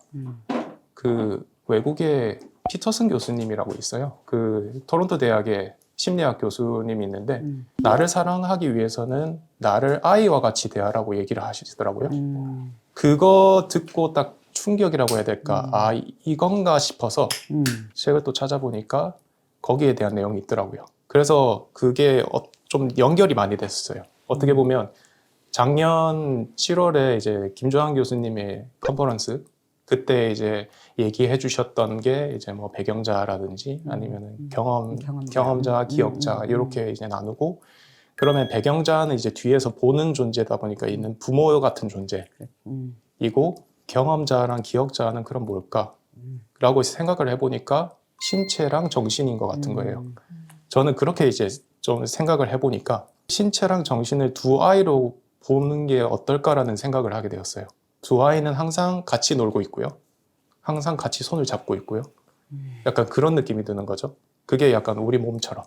그 외국의 피터슨 교수님이라고 있어요. 그 토론토 대학의 심리학 교수님이 있는데 나를 사랑하기 위해서는 나를 아이와 같이 대하라고 얘기를 하시더라고요. 그거 듣고 딱 충격이라고 해야 될까? 이건가 싶어서 책을 또 찾아보니까 거기에 대한 내용이 있더라고요. 그래서 그게 좀 연결이 많이 됐어요. 어떻게 보면 작년 7월에 이제 김조한 교수님의 컨퍼런스, 그때 이제 얘기해 주셨던 게 이제 뭐 배경자라든지 아니면은 경험자, 기억자 이렇게 이제 나누고, 그러면 배경자는 이제 뒤에서 보는 존재다 보니까 있는 부모 같은 존재이고, 경험자랑 기억자는 그럼 뭘까? 라고 생각을 해보니까 신체랑 정신인 것 같은 거예요. 저는 그렇게 이제 좀 생각을 해보니까 신체랑 정신을 두 아이로 보는 게 어떨까라는 생각을 하게 되었어요. 두 아이는 항상 같이 놀고 있고요. 항상 같이 손을 잡고 있고요. 약간 그런 느낌이 드는 거죠. 그게 약간 우리 몸처럼.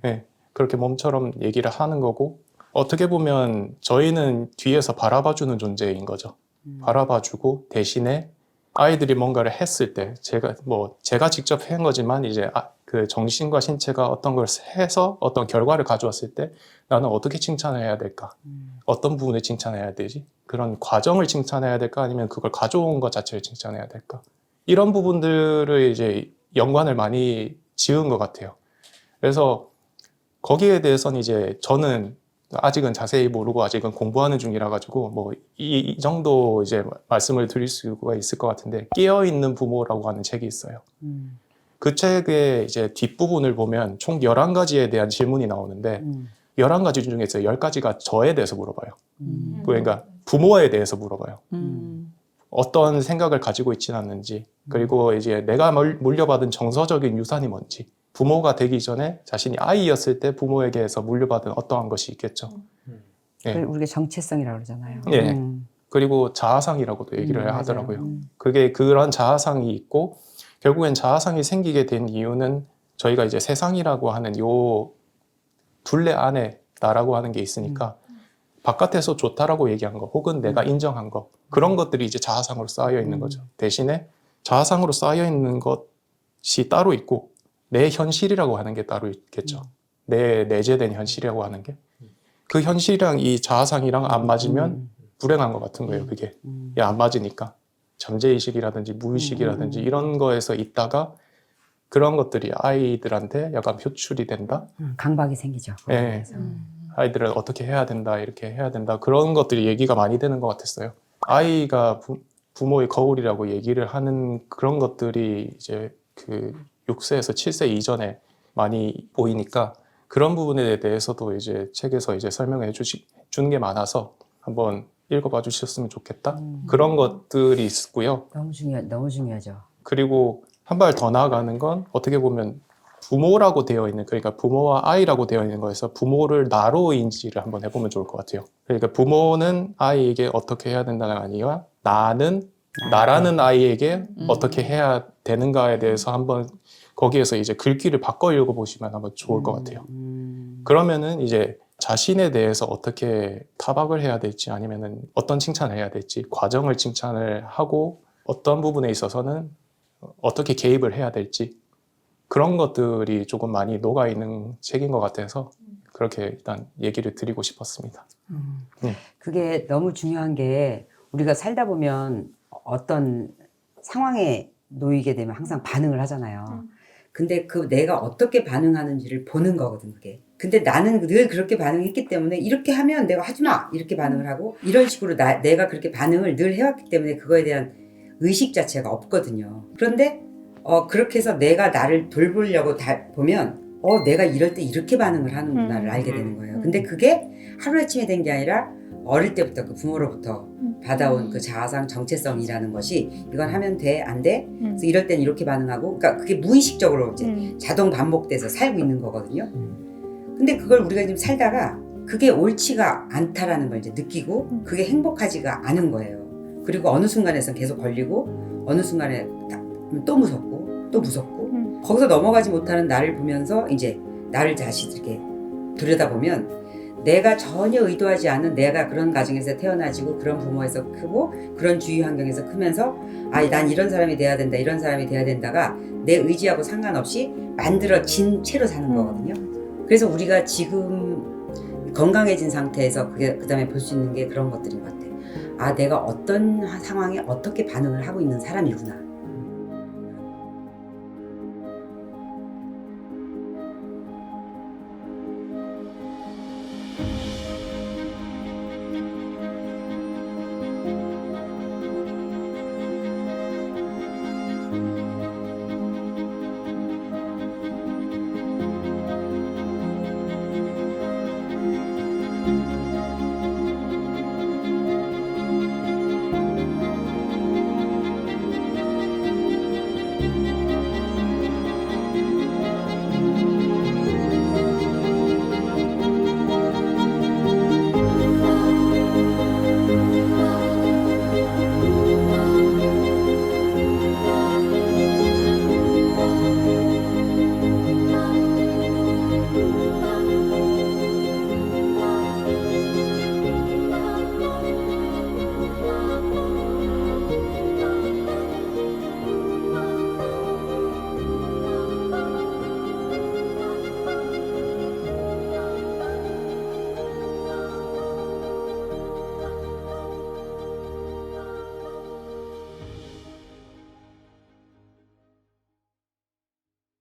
네, 그렇게 몸처럼 얘기를 하는 거고, 어떻게 보면 저희는 뒤에서 바라봐주는 존재인 거죠. 바라봐주고 대신에 아이들이 뭔가를 했을 때 제가 직접 한 거지만 이제 그 정신과 신체가 어떤 걸 해서 어떤 결과를 가져왔을 때 나는 어떻게 칭찬을 해야 될까? 어떤 부분을 칭찬해야 되지? 그런 과정을 칭찬해야 될까? 아니면 그걸 가져온 것 자체를 칭찬해야 될까? 이런 부분들을 이제 연관을 많이 지은 것 같아요. 그래서 거기에 대해서는 이제 저는 아직은 자세히 모르고 아직은 공부하는 중이라 가지고 뭐 이 정도 이제 말씀을 드릴 수가 있을 것 같은데, 깨어있는 부모라고 하는 책이 있어요. 그 책의 이제 뒷부분을 보면 총 11가지에 대한 질문이 나오는데 11가지 중에서 10가지가 저에 대해서 물어봐요. 그러니까 부모에 대해서 물어봐요. 어떤 생각을 가지고 있지는 않는지, 그리고 이제 내가 물려받은 정서적인 유산이 뭔지, 부모가 되기 전에 자신이 아이였을 때 부모에게서 물려받은 어떠한 것이 있겠죠. 네. 우리가 정체성이라고 그러잖아요. 네. 그리고 자아상이라고도 얘기를 하더라고요. 그게 그런 자아상이 있고, 결국엔 자아상이 생기게 된 이유는 저희가 이제 세상이라고 하는 요 둘레 안에 나라고 하는 게 있으니까 바깥에서 좋다라고 얘기한 거 혹은 내가 인정한 거, 그런 것들이 이제 자아상으로 쌓여 있는 거죠. 대신에 자아상으로 쌓여 있는 것이 따로 있고 내 현실이라고 하는 게 따로 있겠죠. 내 내재된 현실이라고 하는 게, 그 현실이랑 이 자아상이랑 안 맞으면 불행한 것 같은 거예요. 그게 안 맞으니까 잠재의식이라든지 무의식이라든지 이런 거에서 있다가 그런 것들이 아이들한테 약간 표출이 된다. 강박이 생기죠. 네. 아이들을 어떻게 해야 된다, 이렇게 해야 된다, 그런 것들이 얘기가 많이 되는 것 같았어요. 아이가 부모의 거울이라고 얘기를 하는 그런 것들이 이제 그 6세에서 7세 이전에 많이 보이니까 그런 부분에 대해서도 이제 책에서 이제 설명해 주는 게 많아서 한번 읽어봐 주셨으면 좋겠다. 그런 것들이 있고요. 너무 중요하죠. 그리고 한 발 더 나아가는 건 어떻게 보면 부모라고 되어 있는, 그러니까 부모와 아이라고 되어 있는 거에서 부모를 나로 인지를 한번 해보면 좋을 것 같아요. 그러니까 부모는 아이에게 어떻게 해야 된다는 게 아니라 나라는 아이에게 어떻게 해야 되는가에 대해서 한번 거기에서 이제 글귀를 바꿔 읽어보시면 한번 좋을 것 같아요. 그러면은 이제 자신에 대해서 어떻게 타박을 해야 될지 아니면은 어떤 칭찬을 해야 될지, 과정을 칭찬을 하고 어떤 부분에 있어서는 어떻게 개입을 해야 될지, 그런 것들이 조금 많이 녹아있는 책인 것 같아서 그렇게 일단 얘기를 드리고 싶었습니다. 그게 너무 중요한 게 우리가 살다 보면 어떤 상황에 놓이게 되면 항상 반응을 하잖아요. 근데 그 내가 어떻게 반응하는지를 보는 거거든, 그게. 근데 나는 늘 그렇게 반응했기 때문에 이렇게 하면 내가 하지 마! 이렇게 반응을 하고 이런 식으로 내가 그렇게 반응을 늘 해왔기 때문에 그거에 대한 의식 자체가 없거든요. 그런데 그렇게 해서 내가 나를 돌보려고 보면 내가 이럴 때 이렇게 반응을 하는구나를 알게 되는 거예요. 근데 그게 하루아침에 된 게 아니라 어릴 때부터 그 부모로부터 받아온 그 자아상 정체성이라는 것이 이건 하면 돼, 안 돼? 그래서 이럴 땐 이렇게 반응하고 그러니까 그게 무의식적으로 이제 자동 반복돼서 살고 있는 거거든요. 근데 그걸 우리가 지금 살다가 그게 옳지가 않다라는 걸 이제 느끼고 그게 행복하지가 않은 거예요. 그리고 어느 순간에선 계속 걸리고 어느 순간에 또 무섭고 또 무섭고 거기서 넘어가지 못하는 나를 보면서 이제 나를 다시 이렇게 들여다보면 내가 전혀 의도하지 않은 내가 그런 가정에서 태어나지고 그런 부모에서 크고 그런 주위 환경에서 크면서 난 이런 사람이 돼야 된다 이런 사람이 돼야 된다가 내 의지하고 상관없이 만들어진 채로 사는 거거든요. 그래서 우리가 지금 건강해진 상태에서 그 다음에 볼 수 있는 게 그런 것들인 것 같아요. 내가 어떤 상황에 어떻게 반응을 하고 있는 사람이구나.